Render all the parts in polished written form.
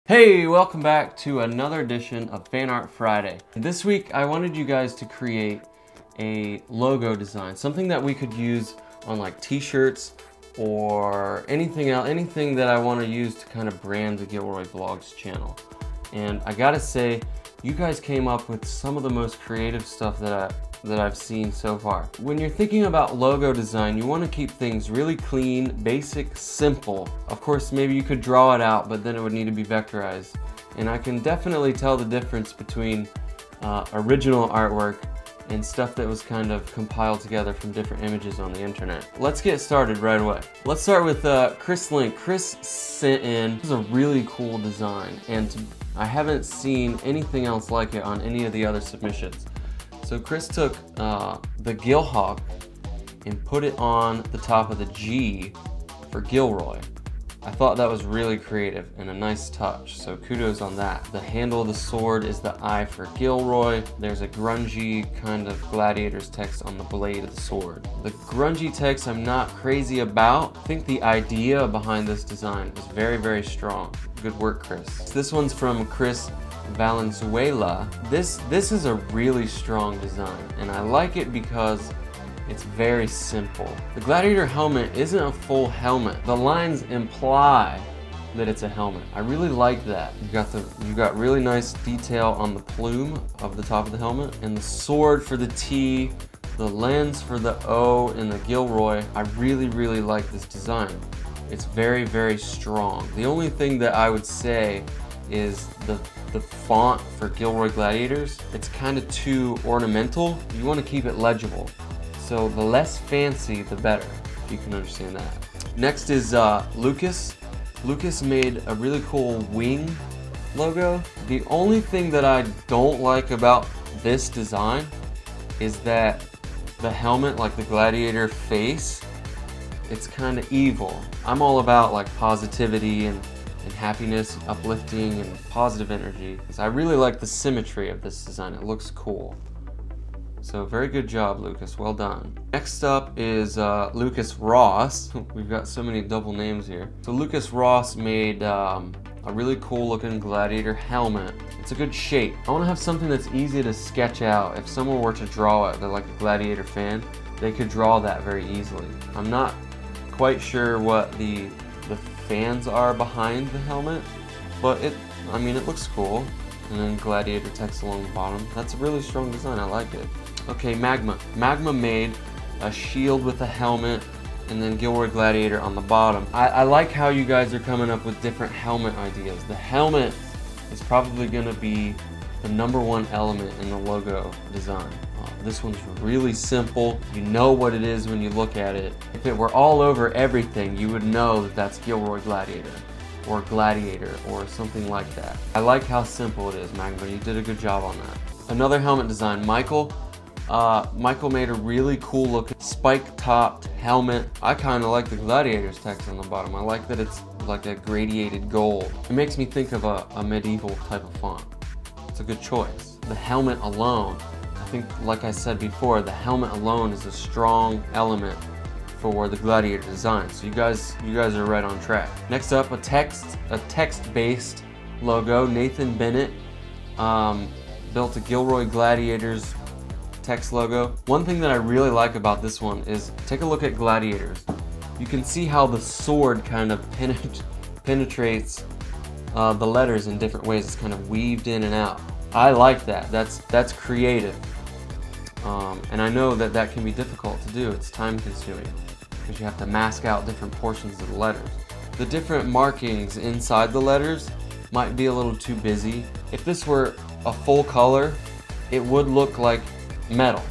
Hey, welcome back to another edition of Fan Art Friday. This week I wanted you guys to create a logo design, something that we could use on like t-shirts or anything else, anything that I want to use to kind of brand the Gilroy Vlogs channel. And I gotta say, you guys came up with some of the most creative stuff that I've seen so far. When you're thinking about logo design, you want to keep things really clean, basic, simple. Of course, maybe you could draw it out, but then it would need to be vectorized. And I can definitely tell the difference between original artwork and stuff that was kind of compiled together from different images on the internet. Let's get started right away. Let's start with Krystal. Chris sent in, this is a really cool design, and I haven't seen anything else like it on any of the other submissions. So Chris took the Gilhawk and put it on the top of the G for Gilroy. I thought that was really creative and a nice touch, so kudos on that. The handle of the sword is the I for Gilroy. There's a grungy kind of Gladiator's text on the blade of the sword. The grungy text I'm not crazy about. I think the idea behind this design is very, very strong. Good work, Chris. This one's from Chris Valenzuela. This is a really strong design, and I like it because it's very simple. The Gladiator helmet isn't a full helmet. The lines imply that it's a helmet. I really like that. You've got really nice detail on the plume of the top of the helmet, and the sword for the T, the lens for the O in the Gilroy. I really, really like this design. It's very, very strong. The only thing that I would say is the font for Gilroy Gladiators. It's kind of too ornamental. You want to keep it legible. So the less fancy, the better, if you can understand that. Next is Lukas. Lukas made a really cool wing logo. The only thing that I don't like about this design is that the helmet, like the Gladiator face, it's kind of evil. I'm all about like positivity and happiness, uplifting, and positive energy. I really like the symmetry of this design. It looks cool. So very good job, Lukas. Well done. Next up is Lukas Ross. We've got so many double names here. So Lukas Ross made a really cool looking Gladiator helmet. It's a good shape. I want to have something that's easy to sketch out. If someone were to draw it, they're like a Gladiator fan, they could draw that very easily. I'm not quite sure what the fans are behind the helmet, but it looks cool. And then Gladiator text along the bottom. That's a really strong design. I like it. Okay, Magma. Magma made a shield with a helmet and then Gilroy Gladiator on the bottom. I like how you guys are coming up with different helmet ideas. The helmet is probably going to be the #1 element in the logo design. This one's really simple. You know what it is when you look at it. If it were all over everything, you would know that that's Gilroy Gladiator or Gladiator or something like that. I like how simple it is, Magma. You did a good job on that. Another helmet design, Michael. Michael made a really cool looking spike-topped helmet. I kind of like the Gladiator's text on the bottom. I like that it's like a gradiated gold. It makes me think of a medieval type of font. It's a good choice. The helmet alone, I think, like I said before, the helmet alone is a strong element for the Gladiator design. So you guys are right on track. Next up, a text-based logo. Nathan Bennett built a Gilroy Gladiators text logo. One thing that I really like about this one is take a look at Gladiators. You can see how the sword kind of penetrates the letters in different ways. It's kind of weaved in and out. I like that. That's creative. And I know that can be difficult to do. It's time consuming because you have to mask out different portions of the letters. The different markings inside the letters might be a little too busy. If this were a full color, it would look like metal,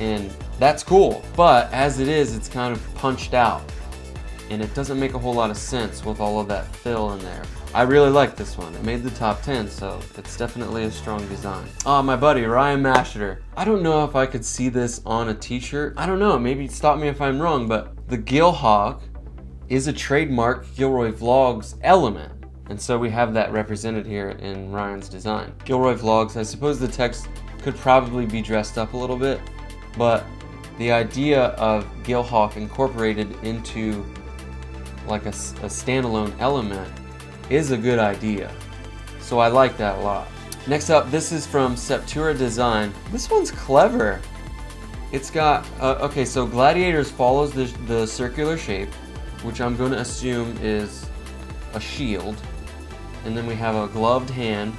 and that's cool. But as it is, it's kind of punched out, and it doesn't make a whole lot of sense with all of that fill in there. I really like this one. It made the top 10, so it's definitely a strong design. My buddy, Ryan Masheter. I don't know if I could see this on a t-shirt. I don't know, maybe stop me if I'm wrong, but the Gilhawk is a trademark Gilroy Vlogs element. And so we have that represented here in Ryan's design. Gilroy Vlogs, I suppose the text could probably be dressed up a little bit, but the idea of Gilhawk incorporated into like a standalone element is a good idea. So I like that a lot. Next up, this is from Scepter Design. This one's clever. It's got, okay, so Gladiators follows the circular shape, which I'm going to assume is a shield. And then we have a gloved hand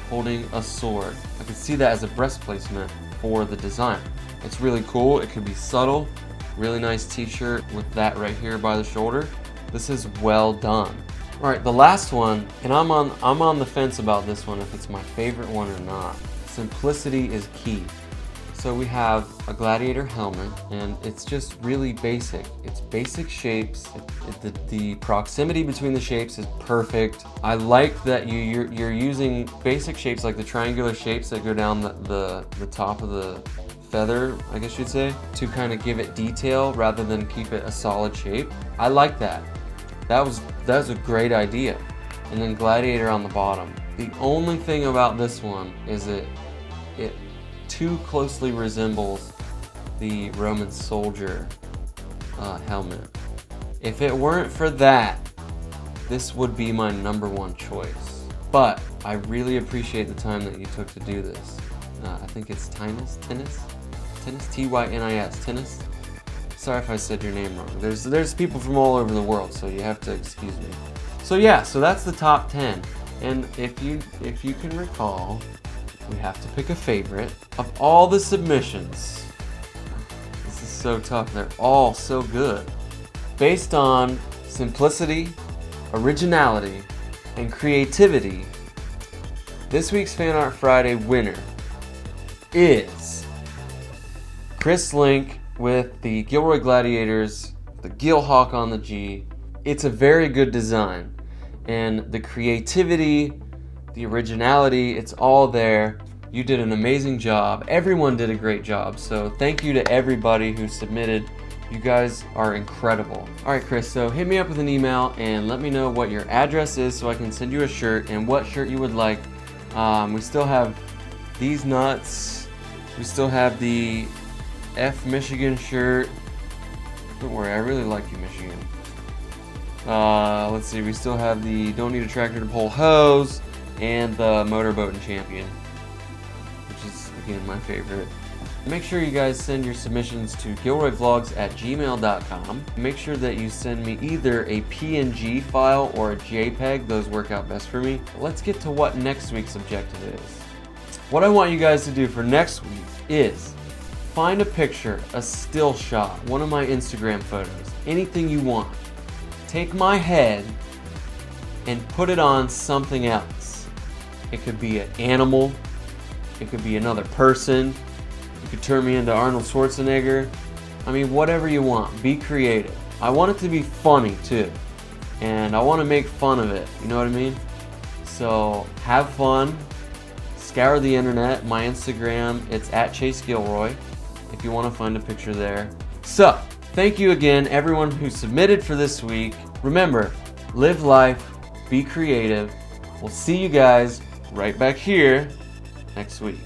holding a sword. I can see that as a breast placement for the design. It's really cool. It could be subtle. Really nice t-shirt with that right here by the shoulder. This is well done. All right, the last one, and I'm on the fence about this one if it's my favorite one or not. Simplicity is key. So we have a Gladiator helmet, and it's just really basic. It's basic shapes. The proximity between the shapes is perfect. I like that you're using basic shapes like the triangular shapes that go down the top of the feather, I guess you'd say, to kind of give it detail rather than keep it a solid shape. I like that. That was a great idea. And then Gladiator on the bottom. The only thing about this one is it too closely resembles the Roman soldier helmet. If it weren't for that, this would be my #1 choice. But I really appreciate the time that you took to do this. I think it's Tynis, T-Y-N-I-S, Tynis. Sorry if I said your name wrong. There's people from all over the world, so you have to excuse me. So yeah, so that's the top 10. And if you can recall, we have to pick a favorite. Of all the submissions, this is so tough, they're all so good. Based on simplicity, originality, and creativity, this week's Fan Art Friday winner is Krystal with the Gilroy Gladiators, the Gil Hawk on the G. It's a very good design, and the creativity, the originality, it's all there. You did an amazing job. Everyone did a great job, so thank you to everybody who submitted. You guys are incredible. All right, Chris, so hit me up with an email and let me know what your address is so I can send you a shirt and what shirt you would like. We still have these nuts. We still have the F Michigan shirt. Don't worry, I really like you, Michigan. Let's see, we still have the Don't Need a Tractor to Pull Hose and the Motorboat and Champion, which is, again, my favorite. Make sure you guys send your submissions to gilroyvlogs@gmail.com. Make sure that you send me either a PNG file or a JPEG. Those work out best for me. Let's get to what next week's objective is. What I want you guys to do for next week is find a picture, a still shot, one of my Instagram photos, anything you want. Take my head and put it on something else. It could be an animal, it could be another person, you could turn me into Arnold Schwarzenegger. I mean, whatever you want, be creative. I want it to be funny too, and I want to make fun of it, you know what I mean? So have fun, scour the internet, my Instagram, it's @ChaseGilroy, if you want to find a picture there. So, thank you again, everyone who submitted for this week. Remember, live life, be creative. We'll see you guys right back here next week.